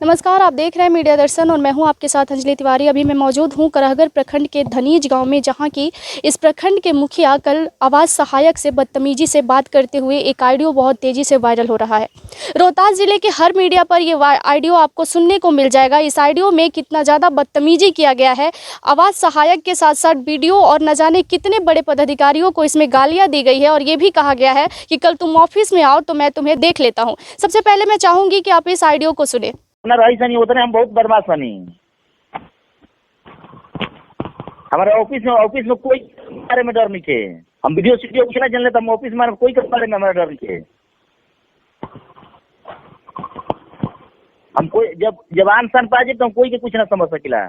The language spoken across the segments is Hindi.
नमस्कार, आप देख रहे हैं मीडिया दर्शन और मैं हूं आपके साथ अंजलि तिवारी। अभी मैं मौजूद हूं करहगर प्रखंड के धनीज गांव में, जहां की इस प्रखंड के मुखिया कल आवाज़ सहायक से बदतमीजी से बात करते हुए एक ऑडियो बहुत तेज़ी से वायरल हो रहा है। रोहतास ज़िले के हर मीडिया पर ये ऑडियो आपको सुनने को मिल जाएगा। इस ऑडियो में कितना ज़्यादा बदतमीजी किया गया है, आवाज़ सहायक के साथ साथ वीडियो और न जाने कितने बड़े पदाधिकारियों को इसमें गालियाँ दी गई है और ये भी कहा गया है कि कल तुम ऑफिस में आओ तो मैं तुम्हें देख लेता हूँ। सबसे पहले मैं चाहूँगी कि आप इस ऑडियो को सुने। नहीं उतने हम बहुत बदमाश बनी। हमारे ऑफिस में कोई बारे में डर नहीं है। हम वीडियो सीडियो कुछ ना जान लेते, हम ऑफिस में कोई के बारे में हमारा डर नहीं है। हम कोई जब आन सान पा जाए तो हम कोई के कुछ ना समझ सकिला।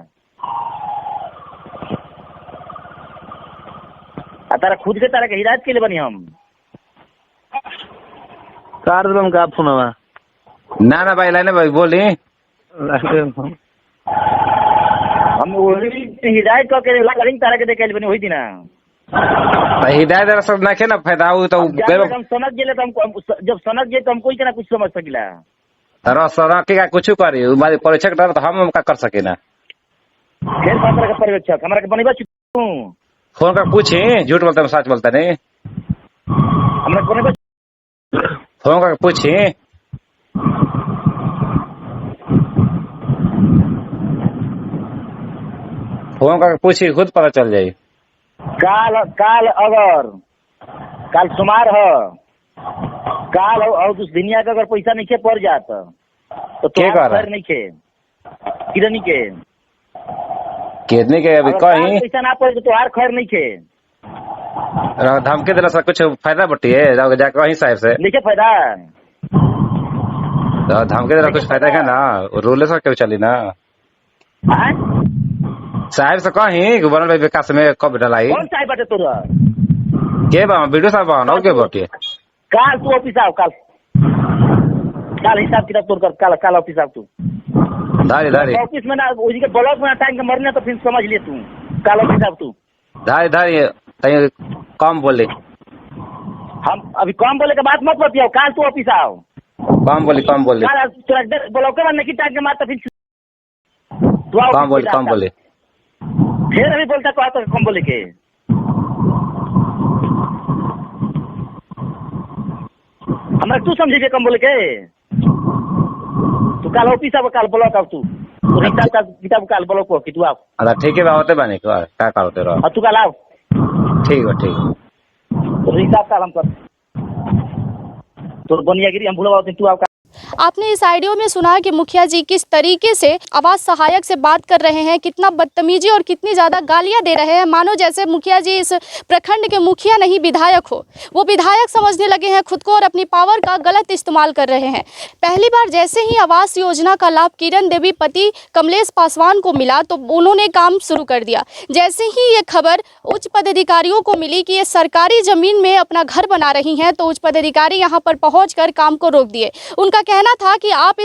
तारा खुद के तारा के हिदायत के लिए बनी हम कार्यक्रम का फोन हुआ ना भाई लाइन भाई बोली हम वही हिदायत करके तारा के देखे बनी हुई थी ना। हिदायत सब ना ना फायदा हो तो हम समझ गए तो हम जब समझ गए तो हम कोई के ना कुछ समझ सकिला। का कुछ करी परीक्षक डर तो हम का कर सके ना। फिर का पर्यवेक्षक हमारा के बनेबा फोन कर पूछे, झूठ बोलता सच बोलता नहीं। हमरा बनेबा फोन कर पूछे, फोन करके पूछिए, खुद पता चल जाये। काल सुमार है, काल और उस दुनिया का अगर पैसा नहीं पड़ जाता तो खैर नहीं के कितनी के कितने के अभी कहीं पैसा ना पड़े तो तुहार खैर नहीं के धमकी दिला सा कुछ फायदा बटी है जाकर वहीं साहब से नहीं फायदा। धमकी दिला कुछ फायदा है ना, रूल से क्यों चली ना साहब से कहीं बनल भाई विकास में कब डलाई कौन साहब बाटे तोरा के बा वीडियो साहब बा के बाटे। काल तू ऑफिस आओ, काल हिसाब किताब तोड़ कर काल ऑफिस आओ तू धारी ऑफिस में ना उसी के ब्लॉक में टाइम के मरने तो फिर समझ लिए तू काल ऑफिस आओ तू धारी कम बोले। हम अभी कम बोले के बात मत बतियाओ, काल तू ऑफिस आओ। कम बोले काल तोरा ब्लॉक में नहीं टाइम के मार तो फिर कम बोले फिर अभी बोलता कहा तो कम बोले के हमारे तू समझे कम बोले के तू काल ऑफिस आओ, काल ब्लॉक आओ तू किताब काल ब्लॉक हो कि तू आओ। अच्छा ठीक है होते बने क्या करते रहो तू काल आओ। ठीक है तो हिसाब काल हम कर तो बनियागिरी हम भूलवा तू आओ। आपने इस ऑडियो में सुना कि मुखिया जी किस तरीके से आवाज़ सहायक से बात कर रहे हैं, कितना बदतमीजी और कितनी ज़्यादा गालियां दे रहे हैं, मानो जैसे मुखिया जी इस प्रखंड के मुखिया नहीं विधायक हो। वो विधायक समझने लगे हैं खुद को और अपनी पावर का गलत इस्तेमाल कर रहे हैं। पहली बार जैसे ही आवास योजना का लाभ किरण देवी पति कमलेश पासवान को मिला तो उन्होंने काम शुरू कर दिया। जैसे ही ये खबर उच्च पदाधिकारियों को मिली कि ये सरकारी ज़मीन में अपना घर बना रही हैं तो उच्च पदाधिकारी यहाँ पर पहुँच कर काम को रोक दिए। उनका कहना था कि आप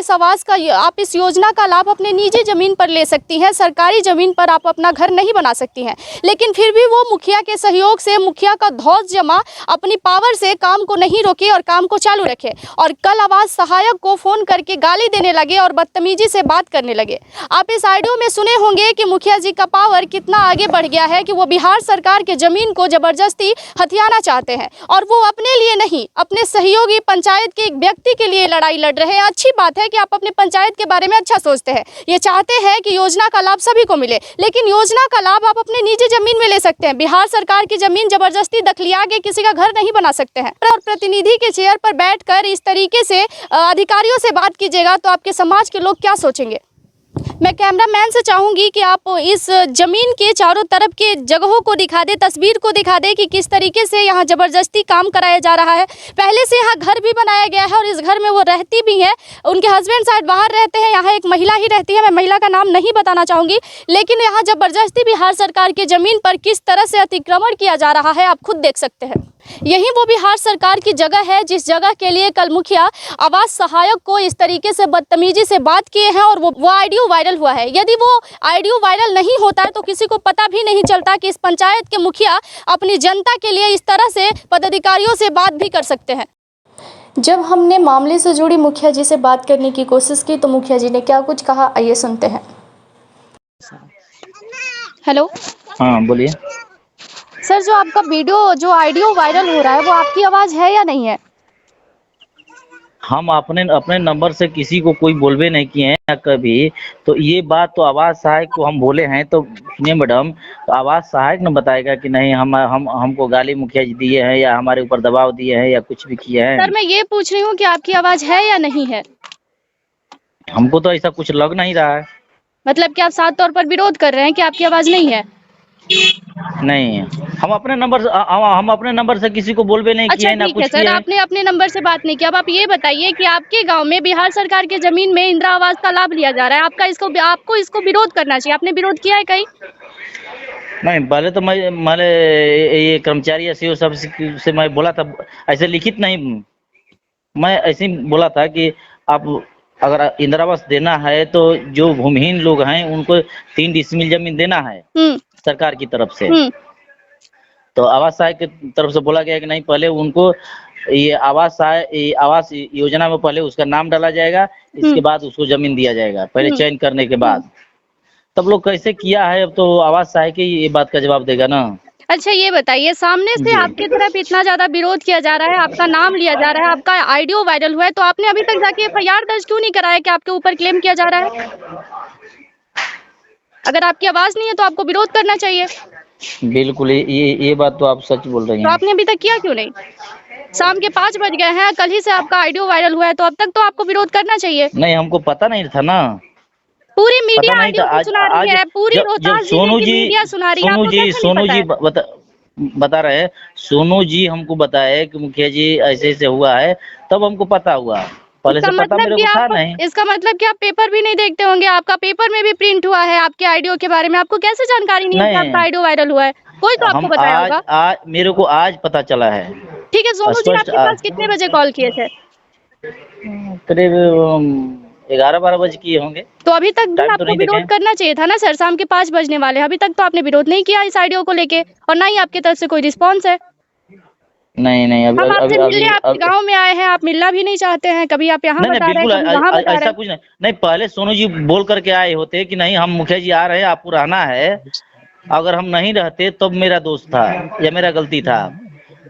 इस योजना का लाभ अपने निजी जमीन पर ले सकती हैं, सरकारी जमीन पर आप अपना घर नहीं बना सकती हैं। लेकिन फिर भी वो मुखिया के सहयोग से, मुखिया का धौंस जमा अपनी पावर से काम को नहीं रोके और काम को चालू रखे और कल आवाज सहायक को फोन करके गाली देने लगे और बदतमीजी से बात करने लगे। आप इस ऑडियो में सुने होंगे कि मुखिया जी का पावर कितना आगे बढ़ गया है कि वो बिहार सरकार के जमीन को जबरदस्ती हथियाना चाहते हैं और वो अपने लिए नहीं, अपने सहयोगी पंचायत के एक व्यक्ति के लिए लड़ाई लड़ रहे हैं। अच्छी बात है कि आप अपने पंचायत के बारे में अच्छा सोचते हैं, ये चाहते हैं कि योजना का लाभ सभी को मिले, लेकिन योजना का लाभ आप अपने निजी जमीन में ले सकते हैं। बिहार सरकार की जमीन जबरदस्ती दखलिया के किसी का घर नहीं बना सकते हैं। और प्रतिनिधि के चेयर पर बैठकर इस तरीके से अधिकारियों से बात कीजिएगा तो आपके समाज के लोग क्या सोचेंगे। मैं कैमरामैन से चाहूँगी कि आप इस ज़मीन के चारों तरफ के जगहों को दिखा दे, तस्वीर को दिखा दे कि किस तरीके से यहाँ ज़बरदस्ती काम कराया जा रहा है। पहले से यहाँ घर भी बनाया गया है और इस घर में वो रहती भी हैं, उनके हस्बैंड शायद बाहर रहते हैं, यहाँ एक महिला ही रहती है। मैं महिला का नाम नहीं बताना चाहूँगी, लेकिन यहाँ ज़बरदस्ती बिहार सरकार की ज़मीन पर किस तरह से अतिक्रमण किया जा रहा है आप खुद देख सकते हैं। यही वो बिहार सरकार की जगह है जिस जगह के लिए कल मुखिया आवाज सहायक को इस तरीके से बदतमीजी से बात किए हैं और वो ऑडियो वायरल हुआ है। यदि वो ऑडियो वायरल नहीं होता है तो किसी को पता भी नहीं चलता कि इस पंचायत के मुखिया अपनी जनता के लिए इस तरह से पदाधिकारियों से बात भी कर सकते हैं। जब हमने मामले से जुड़ी मुखिया जी से बात करने की कोशिश की तो मुखिया जी ने क्या कुछ कहा, आइए सुनते हैं। हेलो हाँ बोलिए। सर, जो आपका वीडियो जो ऑडियो वायरल हो रहा है वो आपकी आवाज़ है या नहीं है? हम अपने अपने नंबर से किसी को कोई बोलबे नहीं किए हैं कभी। तो ये बात तो आवाज सहायक को हम बोले हैं, तो सुनिए मैडम, तो आवाज सहायक न बताएगा कि नहीं हम हमको गाली मुखिया जी दिए हैं या हमारे ऊपर दबाव दिए हैं या कुछ भी किए हैं। सर, मैं ये पूछ रही हूँ कि आपकी आवाज़ है या नहीं है? हमको तो ऐसा कुछ लग नहीं रहा है। मतलब कि आप साफ तौर पर विरोध कर रहे हैं कि आपकी आवाज़ नहीं है? नहीं, हम अपने नंबर से किसी को बोलबे नहीं किए अच्छा हैं, ना ठीक है कुछ सर, किए हैं। आपने अपने नंबर से बात नहीं की। अब आप ये बताइए कि आपके गांव में बिहार सरकार की जमीन में इंदिरा आवास का लाभ लिया जा रहा है, आपको इसको विरोध करना चाहिए। आपने विरोध किया है कहीं? नहीं, पहले तो मैंने ये कर्मचारी या सीओ साहब से मैं बोला था, ऐसे लिखित नहीं, मैं ऐसे ही बोला था कि आप अगर इंदिरा आवास देना है तो जो भूमिहीन लोग हैं उनको 3 डिसमिल जमीन देना है हम्म सरकार की तरफ से। हम्म तो आवास सहायक की तरफ से बोला गया कि नहीं, पहले उनको ये आवास योजना में पहले उसका नाम डाला जाएगा, इसके हम्म बाद उसको जमीन दिया जाएगा, पहले हम्म चयन करने के बाद। तब लोग कैसे किया है, अब तो आवास सहायक ही ये बात का जवाब देगा ना। अच्छा ये बताइए, सामने से जी। आपकी तरफ इतना ज्यादा विरोध किया जा रहा है, आपका नाम लिया जा रहा है, आपका ऑडियो वायरल हुआ है, तो आपने अभी तक जाके एफआईआर दर्ज क्यों नहीं कराया कि आपके ऊपर क्लेम किया जा रहा है? अगर आपकी आवाज नहीं है तो आपको विरोध करना चाहिए। बिल्कुल, ये बात तो आप सच बोल रही तो हैं। आपने अभी तक किया क्यों नहीं? शाम के 5 बज गए हैं, कल ही से आपका ऑडियो वायरल हुआ है, तो अब तक तो आपको विरोध करना चाहिए। नहीं, हमको पता नहीं था ना। पूरी पता मीडिया नहीं था। ऑडियो को आज सुना रही आज है, पूरी जब जब रोहतास जिले की मीडिया सुना रही है, आपको कैसे नहीं पता है? बता रहे हैं, सोनू जी हमको बताए कि मुखिया जी ऐसे ऐसे हुआ है, तब हमको पता हुआ। पहले से पता मेरे को था नहीं। इसका मतलब कि आप पेपर भी नहीं देखते होंगे, आपका पेपर में भी प्रिंट हुआ है आपके ऑडियो के बारे में, आपको कैसे जानकारी नहीं है कि आपका नहीं, ऑडियो वायरल हुआ है? कोई तो आपको हम बताया होगा। आज मेरे को आज पता चला है। ठीक है, सोनू जी स्पष्ट आपके पास कितने बजे कॉल किए थे? करीब 11-12 बजे किए होंगे। तो अभी तक भी टाइम तो आपको नहीं विरोध देखे। करना चाहिए था ना सर, शाम के 5 बजने वाले हैं, अभी तक तो आपने विरोध नहीं किया इस ऑडियो को लेके, और ना ही आपकी तरफ से कोई रिस्पॉन्स है। नहीं नहीं, हम आपसे मिलने आपके अभी गांव में आए हैं, आप मिलना भी नहीं चाहते हैं, कभी आप यहाँ नहीं नहीं, बता रहे हैं, बिल्कुल कभी वहाँ बता रहे ऐसा हैं। कुछ नहीं। नहीं, पहले सोनू जी बोल करके आए होते कि नहीं हम मुखिया जी आ रहे हैं, आपको रहना है। अगर हम नहीं रहते तब मेरा दोस्त था या मेरा गलती था।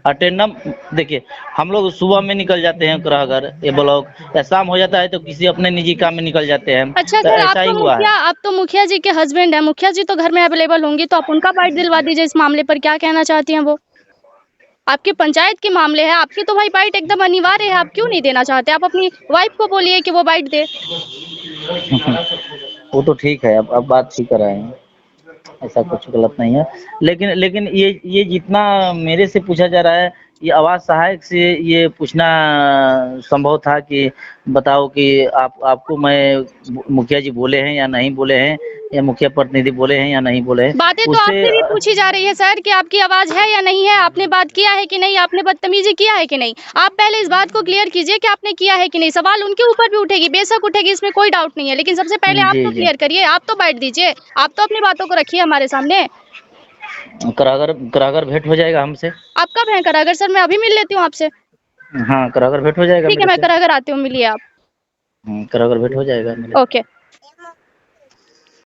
अटेंडम देखिए, हम लोग सुबह में निकल जाते हैं कराहगर ये ब्लॉक, या शाम हो जाता है तो किसी अपने निजी काम में निकल जाते हैं। अच्छा तो सर, ऐसा ही हुआ है। आप तो मुखिया जी के हस्बैंड हैं, मुखिया जी तो घर में अवेलेबल होंगी, तो आप उनका बाइट दिलवा दीजिए इस मामले पर। क्या कहना चाहती हैं वो? आपकी पंचायत के मामले है, आपकी तो भाई बाइट एकदम अनिवार्य है, आप क्यों नहीं देना चाहते? आप अपनी वाइफ को बोलिए कि वो बाइट दे। वो तो ठीक है, अब बात ठीक कर रहे हैं, ऐसा कुछ गलत नहीं है। लेकिन ये जितना मेरे से पूछा जा रहा है, ये आवाज सहायक से ये पूछना संभव था कि बताओ कि आपको मैं मुखिया जी बोले हैं या नहीं बोले हैं, या मुखिया प्रतिनिधि बोले हैं या नहीं बोले हैं। बातें तो उससे आपसे भी पूछी जा रही है सर कि आपकी आवाज है या नहीं है, आपने बात किया है कि नहीं, आपने बदतमीजी किया है कि नहीं। आप पहले इस बात को क्लियर कीजिए कि आपने किया है कि नहीं। सवाल उनके ऊपर भी उठेगी, बेशक उठेगी, इसमें कोई डाउट नहीं है, लेकिन सबसे पहले आप जी तो जी, क्लियर करिए, आप तो बाइट दीजिए, आप तो अपनी बातों को रखिए हमारे सामने। करागर भेंट हो जाएगा हमसे। आप कब हैं करागर सर? मैं अभी मिल लेती हूँ आपसे। हाँ, करागर भेंट हो जाएगा ठीक है, मेरे मैं से। करागर आती हूँ, मिलिए आप। करागर भेंट हो जाएगा मेरे से। ओके।